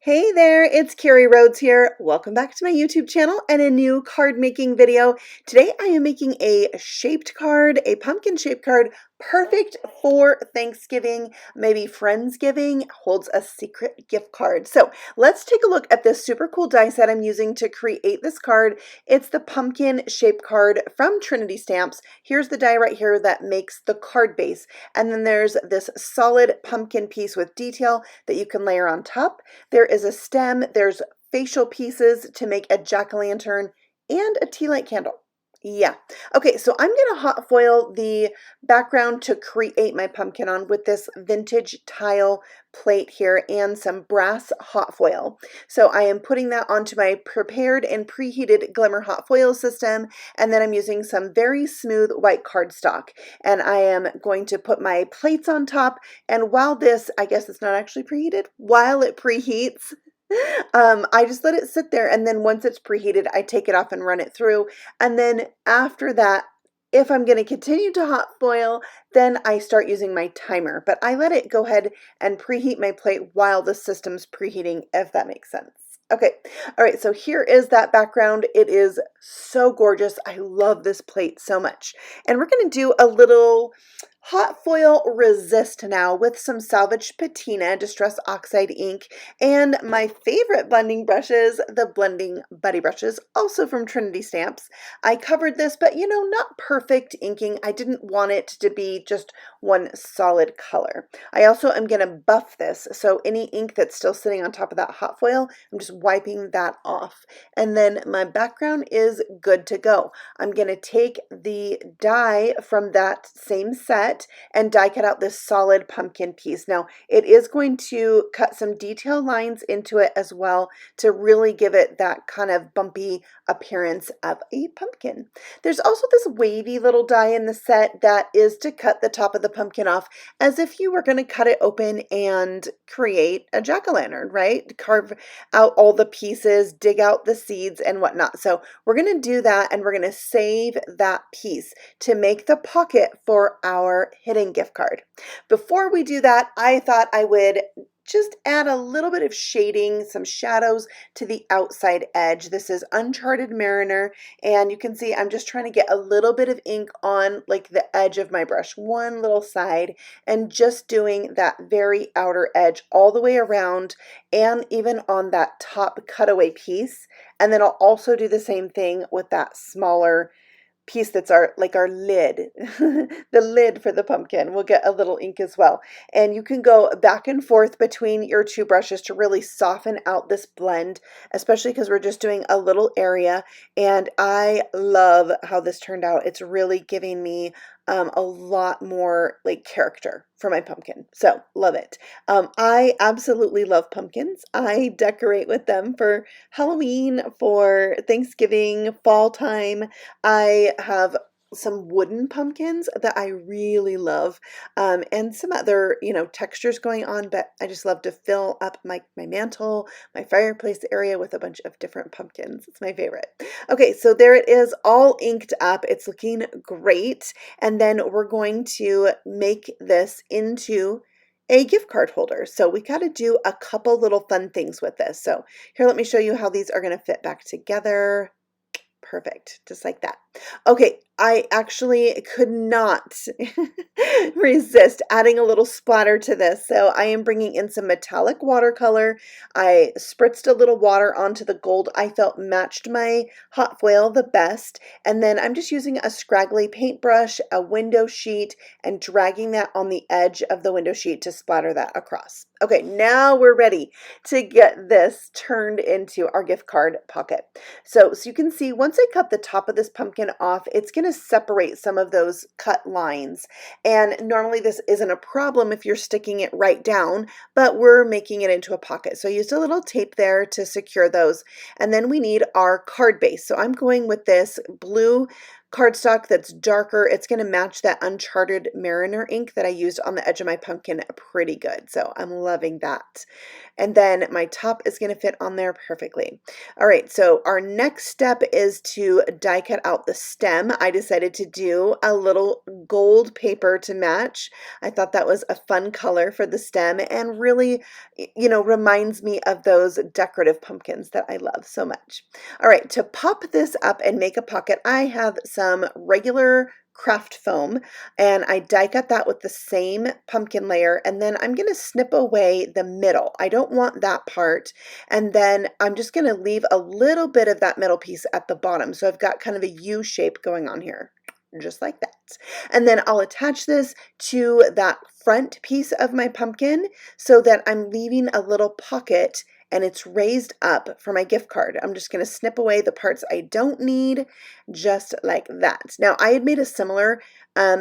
Hey there, it's Carrie Rhodes here. Welcome back to my YouTube channel and a new card making video. Today I am making a shaped card, a pumpkin shaped card, perfect for Thanksgiving, maybe Friendsgiving, holds a secret gift card. So let's take a look at this super cool die set I'm using to create this card. It's the pumpkin shaped card from Trinity Stamps. Here's the die right here that makes the card base. And then there's this solid pumpkin piece with detail that you can layer on top. There is a stem, there's facial pieces to make a jack-o'-lantern and a tea light candle. Yeah. Okay, so I'm going to hot foil the background to create my pumpkin on with this vintage tile plate here and some brass hot foil. So I am putting that onto my prepared and preheated Glimmer hot foil system, and then I'm using some very smooth white cardstock. And I am going to put my plates on top, and while this, I guess it's not actually preheated, while it preheats, I just let it sit there, and then once it's preheated, I take it off and run it through. And then after that, if I'm going to continue to hot foil, then I start using my timer. But I let it go ahead and preheat my plate while the system's preheating, if that makes sense. Okay, all right, so here is that background. It is so gorgeous. I love this plate so much. And we're going to do a little hot foil resist now with some salvaged patina distress oxide ink and my favorite blending brushes, the blending buddy brushes, also from Trinity Stamps. I covered this, but you know, not perfect inking. I didn't want it to be just one solid color. I also am going to buff this, so any ink that's still sitting on top of that hot foil, I'm just wiping that off. And then my background is good to go. I'm going to take the die from that same set and die cut out this solid pumpkin piece. Now it is going to cut some detail lines into it as well to really give it that kind of bumpy appearance of a pumpkin. There's also this wavy little die in the set that is to cut the top of the pumpkin off as if you were going to cut it open and create a jack-o'-lantern, right? Carve out all the pieces, dig out the seeds and whatnot. So we're going to do that, and we're going to save that piece to make the pocket for our hidden gift card. Before we do that, I thought I would just add a little bit of shading, some shadows to the outside edge. This is Uncharted Mariner, and you can see I'm just trying to get a little bit of ink on like the edge of my brush, one little side, and just doing that very outer edge all the way around and even on that top cutaway piece. And then I'll also do the same thing with that smaller piece that's our lid, the lid for the pumpkin. We'll get a little ink as well. And you can go back and forth between your two brushes to really soften out this blend, especially because we're just doing a little area. And I love how this turned out. It's really giving me a lot more like character for my pumpkin. So love it. I absolutely love pumpkins. I decorate with them for Halloween, for Thanksgiving, fall time. I have some wooden pumpkins that I really love, and some other, you know, textures going on, but I just love to fill up my mantle, my fireplace area with a bunch of different pumpkins. It's my favorite. Okay, so there it is, all inked up. It's looking great. And then we're going to make this into a gift card holder. So we got to do a couple little fun things with this. So here, let me show you how these are going to fit back together. Perfect, just like that. Okay, I actually could not resist adding a little splatter to this. So I am bringing in some metallic watercolor. I spritzed a little water onto the gold I felt matched my hot foil the best. And then I'm just using a scraggly paintbrush, a window sheet, and dragging that on the edge of the window sheet to splatter that across. Okay, now we're ready to get this turned into our gift card pocket. So you can see once I cut the top of this pumpkin off, it's going to separate some of those cut lines. And normally this isn't a problem if you're sticking it right down, but we're making it into a pocket. So I used a little tape there to secure those. And then we need our card base. So I'm going with this blue cardstock that's darker. It's going to match that Uncharted Mariner ink that I used on the edge of my pumpkin pretty good. So I'm loving that. and then my top is going to fit on there perfectly. All right, so our next step is to die cut out the stem. I decided to do a little gold paper to match. I thought that was a fun color for the stem and really, you know, reminds me of those decorative pumpkins that I love so much. All right, to pop this up and make a pocket, I have some regular craft foam, and I die cut that with the same pumpkin layer, and then I'm going to snip away the middle. I don't want that part, and then I'm just going to leave a little bit of that middle piece at the bottom, so I've got kind of a U shape going on here, just like that. And then I'll attach this to that front piece of my pumpkin so that I'm leaving a little pocket and it's raised up for my gift card. I'm just going to snip away the parts I don't need, just like that. Now, I had made a similar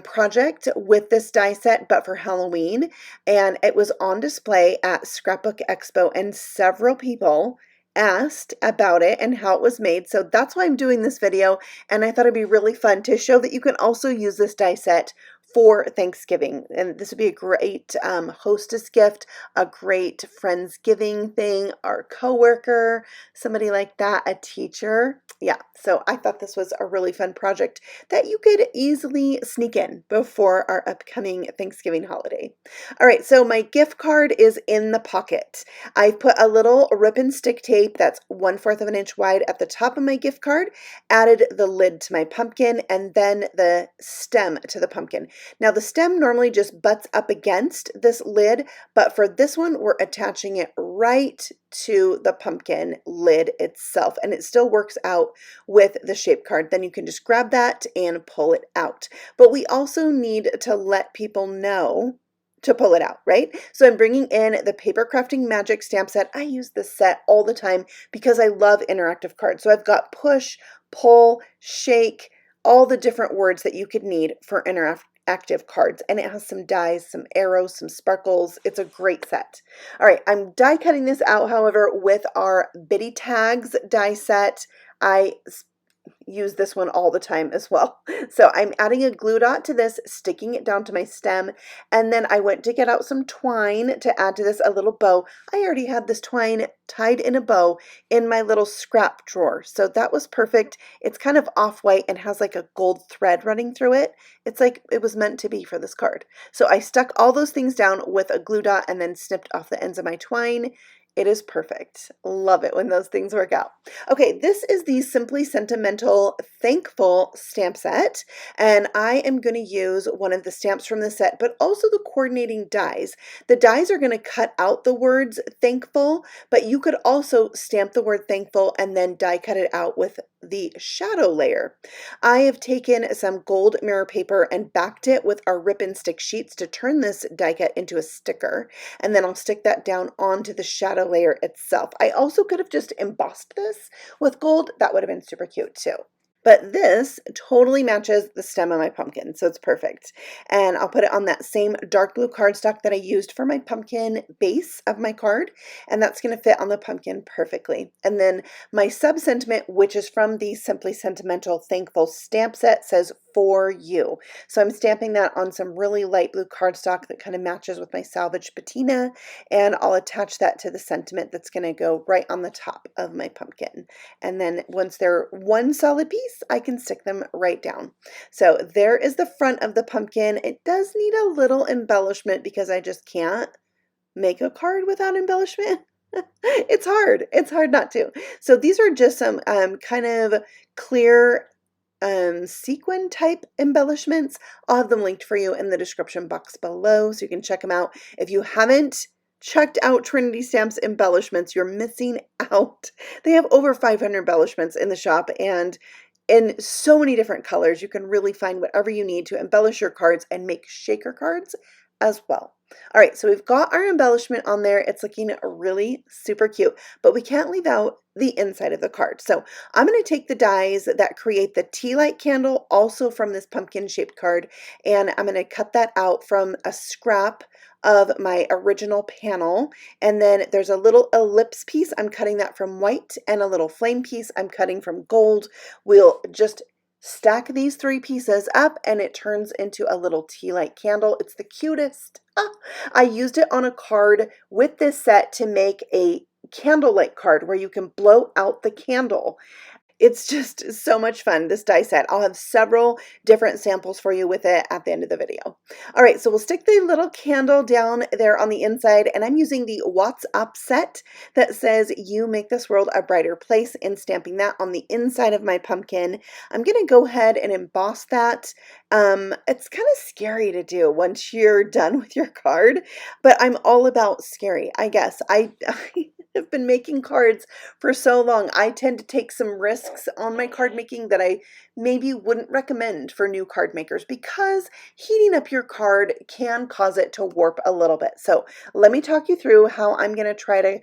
project with this die set, but for Halloween, and it was on display at Scrapbook Expo, and several people asked about it and how it was made. So that's why I'm doing this video, and I thought it'd be really fun to show that you can also use this die set for Thanksgiving. And this would be a great hostess gift, a great Friendsgiving thing, our coworker, somebody like that, a teacher. Yeah, so I thought this was a really fun project that you could easily sneak in before our upcoming Thanksgiving holiday. All right, so my gift card is in the pocket. I've put a little rip and stick tape that's 1/4 of an inch wide at the top of my gift card, added the lid to my pumpkin, and then the stem to the pumpkin. Now the stem normally just butts up against this lid, but for this one, we're attaching it right to the pumpkin lid itself, and it still works out with the shape card. Then you can just grab that and pull it out. But we also need to let people know to pull it out, right? So I'm bringing in the Papercrafting Magic stamp set. I use this set all the time because I love interactive cards. So I've got push, pull, shake, all the different words that you could need for interactive cards, and it has some dies, some arrows, some sparkles. It's a great set. All right, I'm die cutting this out, however, with our Bitty Tags die set. I use this one all the time as well. So I'm adding a glue dot to this, sticking it down to my stem, and then I went to get out some twine to add to this, a little bow. I already had this twine tied in a bow in my little scrap drawer, so that was perfect. It's kind of off-white and has like a gold thread running through it. It's like it was meant to be for this card. So I stuck all those things down with a glue dot and then snipped off the ends of my twine. It is perfect. Love it when those things work out. Okay, this is the Simply Sentimental Thankful stamp set, and I am going to use one of the stamps from the set, but also the coordinating dies. The dies are going to cut out the words thankful, but you could also stamp the word thankful and then die cut it out with the shadow layer. I have taken some gold mirror paper and backed it with our rip and stick sheets to turn this die cut into a sticker, and then I'll stick that down onto the shadow layer itself. I also could have just embossed this with gold. That would have been super cute too. But this totally matches the stem of my pumpkin, so it's perfect. And I'll put it on that same dark blue cardstock that I used for my pumpkin base of my card, and that's going to fit on the pumpkin perfectly. And then my sub-sentiment, which is from the Simply Sentimental Thankful stamp set, says "For You." So I'm stamping that on some really light blue cardstock that kind of matches with my salvage patina, and I'll attach that to the sentiment that's going to go right on the top of my pumpkin. And then once they're one solid piece, I can stick them right down. So there is the front of the pumpkin. It does need a little embellishment because I just can't make a card without embellishment. It's hard. It's hard not to. So these are just some kind of clear sequin type embellishments. I'll have them linked for you in the description box below so you can check them out. If you haven't checked out Trinity Stamps embellishments, you're missing out. They have over 500 embellishments in the shop, and in so many different colors. You can really find whatever you need to embellish your cards and make shaker cards as well. All right, so we've got our embellishment on there. It's looking really super cute, but we can't leave out the inside of the card. So I'm going to take the dies that create the tea light candle, also from this pumpkin shaped card, and I'm going to cut that out from a scrap of my original panel. And then there's a little ellipse piece. I'm cutting that from white, and a little flame piece I'm cutting from gold. We'll just Stack these 3 pieces up and it turns into a little tea light candle. It's the cutest. Ah, I used it on a card with this set to make a candlelight card where you can blow out the candle. It's just so much fun, this die set. I'll have several different samples for you with it at the end of the video. All right, so we'll stick the little candle down there on the inside, and I'm using the What's Up set that says, "You make this world a brighter place," and stamping that on the inside of my pumpkin. I'm gonna go ahead and emboss that. It's kind of scary to do once you're done with your card, but I'm all about scary, I guess. I have been making cards for so long. I tend to take some risks on my card making that I maybe wouldn't recommend for new card makers because heating up your card can cause it to warp a little bit. So let me talk you through how I'm going to try to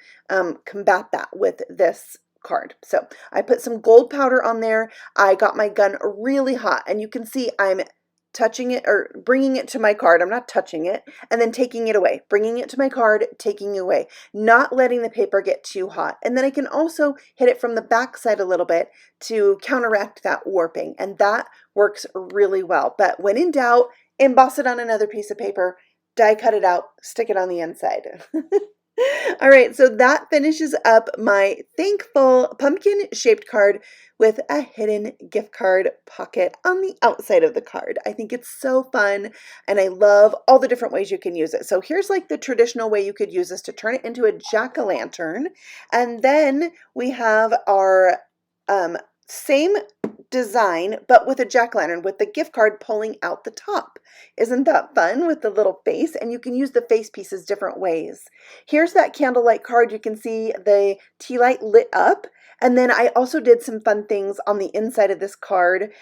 combat that with this card. So I put some gold powder on there. I got my gun really hot, and you can see I'm touching it or bringing it to my card. I'm not touching it and then taking it away, bringing it to my card, taking it away, not letting the paper get too hot. And then I can also hit it from the back side a little bit to counteract that warping. And that works really well. But when in doubt, emboss it on another piece of paper, die cut it out, stick it on the inside. All right, so that finishes up my thankful pumpkin shaped card with a hidden gift card pocket on the outside of the card. I think it's so fun, and I love all the different ways you can use it. So here's like the traditional way you could use this to turn it into a jack-o'-lantern. And then we have our same design, but with a jack-o'-lantern with the gift card pulling out the top. Isn't that fun with the little face? And you can use the face pieces different ways. Here's that candlelight card. You can see the tea light lit up. And then I also did some fun things on the inside of this card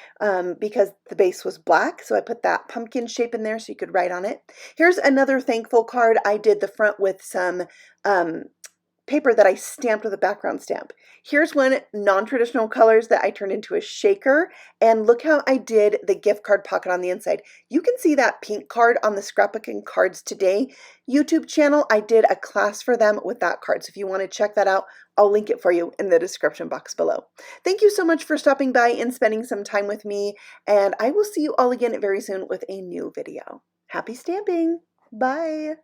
because the base was black. So I put that pumpkin shape in there so you could write on it. Here's another thankful card. I did the front with some paper that I stamped with a background stamp. Here's one non-traditional colors that I turned into a shaker, and look how I did the gift card pocket on the inside. You can see that pink card on the Scrapbooking Cards Today YouTube channel. I did a class for them with that card, so if you want to check that out, I'll link it for you in the description box below. Thank you so much for stopping by and spending some time with me, and I will see you all again very soon with a new video. Happy stamping! Bye!